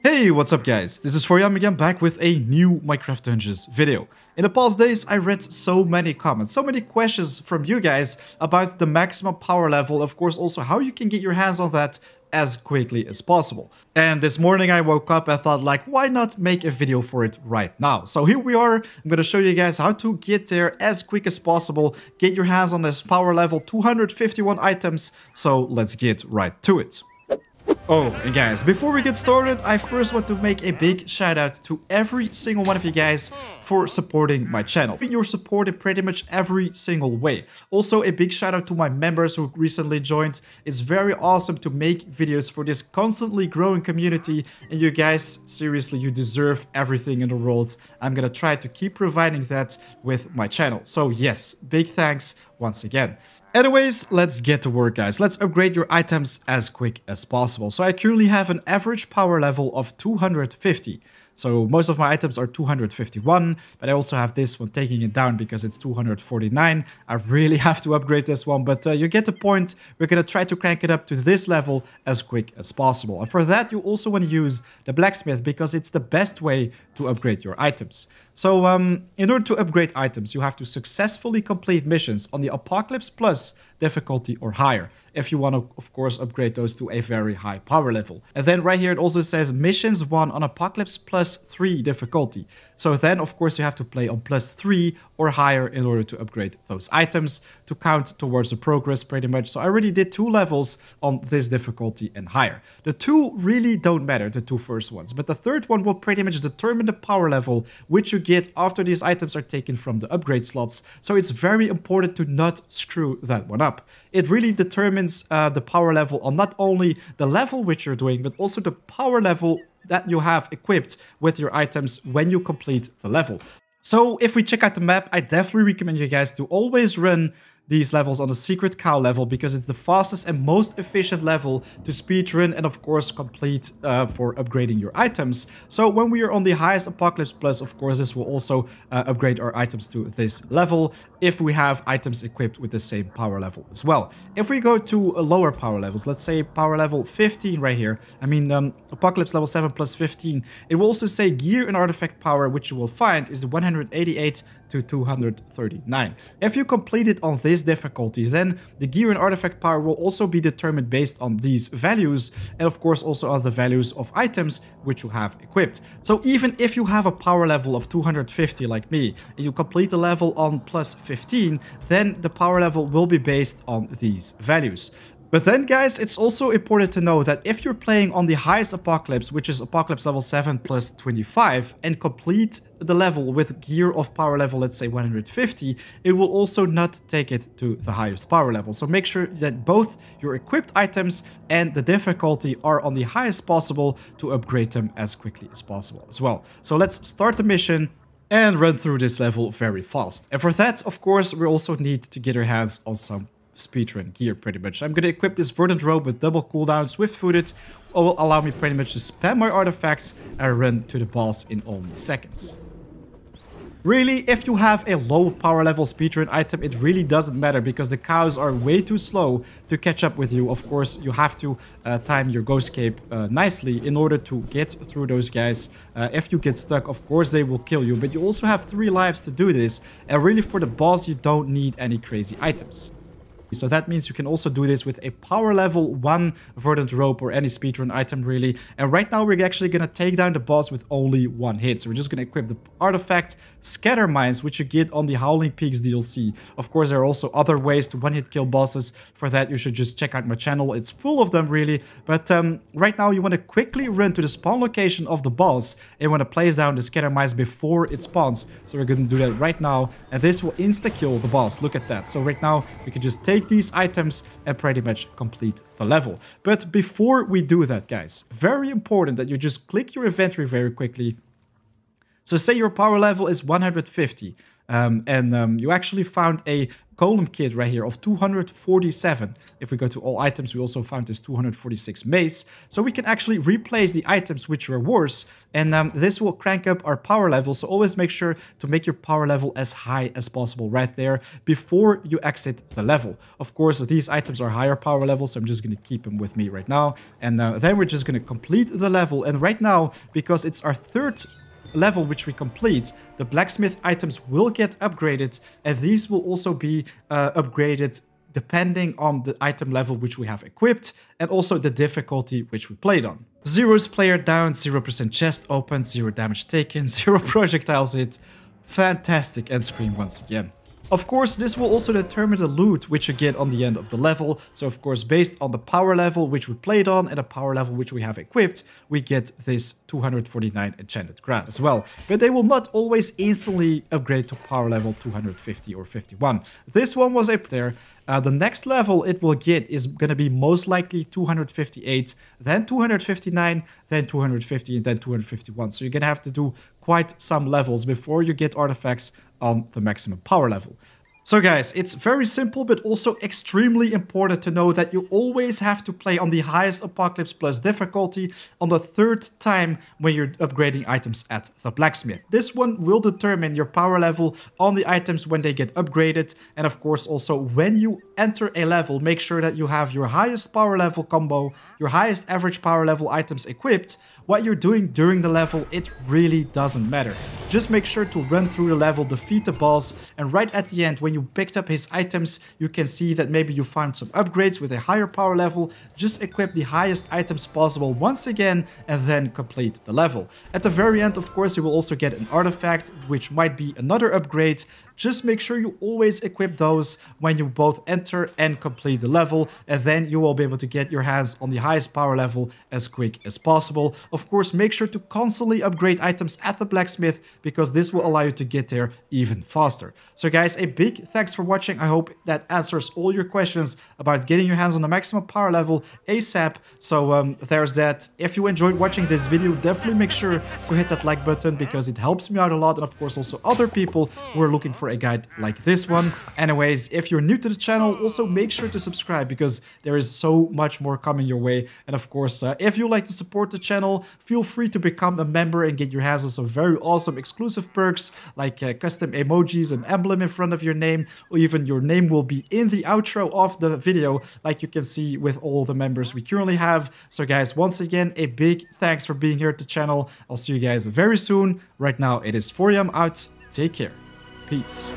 Hey, what's up guys? This is Foryam again, back with a new Minecraft Dungeons video. In the past days, I read so many comments, so many questions from you guys about the maximum power level, of course also how you can get your hands on that as quickly as possible. And this morning I woke up and thought like, why not make a video for it right now? So here we are, I'm gonna show you guys how to get there as quick as possible, get your hands on this power level 251 items, so let's get right to it. Oh, and guys, before we get started, I first want to make a big shout out to every single one of you guys for supporting my channel. Your support in pretty much every single way. Also, a big shout out to my members who recently joined. It's very awesome to make videos for this constantly growing community. And you guys, seriously, you deserve everything in the world. I'm gonna try to keep providing that with my channel. So yes, big thanks once again. Anyways, let's get to work, guys. Let's upgrade your items as quick as possible. So I currently have an average power level of 250. So most of my items are 251, but I also have this one taking it down because it's 249. I really have to upgrade this one, but you get the point. We're going to try to crank it up to this level as quick as possible. And for that, you also want to use the blacksmith because it's the best way to upgrade your items. So in order to upgrade items, you have to successfully complete missions on the Apocalypse Plus difficulty or higher, if you want to, of course, upgrade those to a very high power level. And then right here, it also says missions 1 on Apocalypse Plus 3 difficulty. So then, of course, you have to play on plus 3 or higher in order to upgrade those items to count towards the progress pretty much. So I already did 2 levels on this difficulty and higher. The 2 really don't matter, the 2 first ones, but the third one will pretty much determine the power level which you get after these items are taken from the upgrade slots. So it's very important to not screw that one up. It really determines the power level on not only the level which you're doing, but also the power level that you have equipped with your items when you complete the level. So if we check out the map, I definitely recommend you guys to always run these levels on the secret cow level because it's the fastest and most efficient level to speedrun and of course complete for upgrading your items. So when we are on the highest Apocalypse Plus, of course this will also upgrade our items to this level if we have items equipped with the same power level as well. If we go to lower power levels, let's say power level 15 right here, I mean Apocalypse level 7 plus 15, it will also say gear and artifact power, which you will find is 188 to 239. If you complete it on this difficulty, then the gear and artifact power will also be determined based on these values and of course also on the values of items which you have equipped. So even if you have a power level of 250 like me and you complete the level on plus 15, then the power level will be based on these values. But then guys, it's also important to know that if you're playing on the highest Apocalypse, which is Apocalypse level 7 plus 25, and complete the level with gear of power level, let's say 150, it will also not take it to the highest power level. So make sure that both your equipped items and the difficulty are on the highest possible to upgrade them as quickly as possible as well. So let's start the mission and run through this level very fast. And for that, of course, we also need to get our hands on some speedrun gear pretty much. I'm gonna equip this verdant robe with double cooldown, swift footed, will allow me pretty much to spam my artifacts and run to the boss in only seconds. Really, if you have a low power level speedrun item, it really doesn't matter because the cows are way too slow to catch up with you. Of course, you have to time your ghost cape nicely in order to get through those guys. If you get stuck, of course, they will kill you, but you also have 3 lives to do this. And really for the boss, you don't need any crazy items. So that means you can also do this with a power level 1 verdant rope or any speedrun item really. And right now we're actually going to take down the boss with only 1 hit. So we're just going to equip the artifact Scatter Mines, which you get on the Howling Peaks DLC. Of course, there are also other ways to one-hit kill bosses. For that, you should just check out my channel. It's full of them really. But right now you want to quickly run to the spawn location of the boss and you want to place down the Scatter Mines before it spawns. So we're going to do that right now. And this will insta-kill the boss. Look at that. So right now we can just take these items and pretty much complete the level. But before we do that, guys, very important that you just click your inventory very quickly, So say your power level is 150, and you actually found a golem kit right here of 247. If we go to all items, we also found this 246 mace. So we can actually replace the items which were worse, and this will crank up our power level. So always make sure to make your power level as high as possible right there before you exit the level. Of course, these items are higher power levels, so I'm just going to keep them with me right now. And then we're just going to complete the level. And right now, because it's our third level which we complete, the blacksmith items will get upgraded, and these will also be upgraded depending on the item level which we have equipped and also the difficulty which we played on. 0's player down, 0% chest open, 0 damage taken, 0 projectiles hit. Fantastic end screen once again. Of course, this will also determine the loot which you get on the end of the level. So of course, based on the power level which we played on and the power level which we have equipped, we get this 249 enchanted grass as well. But they will not always instantly upgrade to power level 250 or 51. This one was up there. The next level it will get is going to be most likely 258, then 259, then 250, and then 251. So you're going to have to do quite some levels before you get artifacts on the maximum power level. So guys, it's very simple, but also extremely important to know that you always have to play on the highest Apocalypse Plus difficulty on the third time when you're upgrading items at the blacksmith. This one will determine your power level on the items when they get upgraded. And of course, also when you enter a level, make sure that you have your highest power level combo, your highest average power level items equipped. What you're doing during the level, it really doesn't matter. Just make sure to run through the level, defeat the boss, and right at the end, when you picked up his items, you can see that maybe you found some upgrades with a higher power level. Just equip the highest items possible once again, and then complete the level. At the very end, of course, you will also get an artifact, which might be another upgrade. Just make sure you always equip those when you both enter and complete the level, and then you will be able to get your hands on the highest power level as quick as possible. Of course, make sure to constantly upgrade items at the blacksmith, because this will allow you to get there even faster. So guys, a big thanks for watching. I hope that answers all your questions about getting your hands on the maximum power level ASAP. So there's that. If you enjoyed watching this video, definitely make sure to hit that like button, because it helps me out a lot, and of course also other people who are looking for a guide like this one. Anyways, if you're new to the channel, also make sure to subscribe, because there is so much more coming your way. And of course, if you like to support the channel, feel free to become a member and get your hands on some very awesome exclusive perks like custom emojis, an emblem in front of your name, or even your name will be in the outro of the video, like you can see with all the members we currently have. So guys, once again, a big thanks for being here at the channel. I'll see you guys very soon. Right now, it is 4am out. Take care. Peace.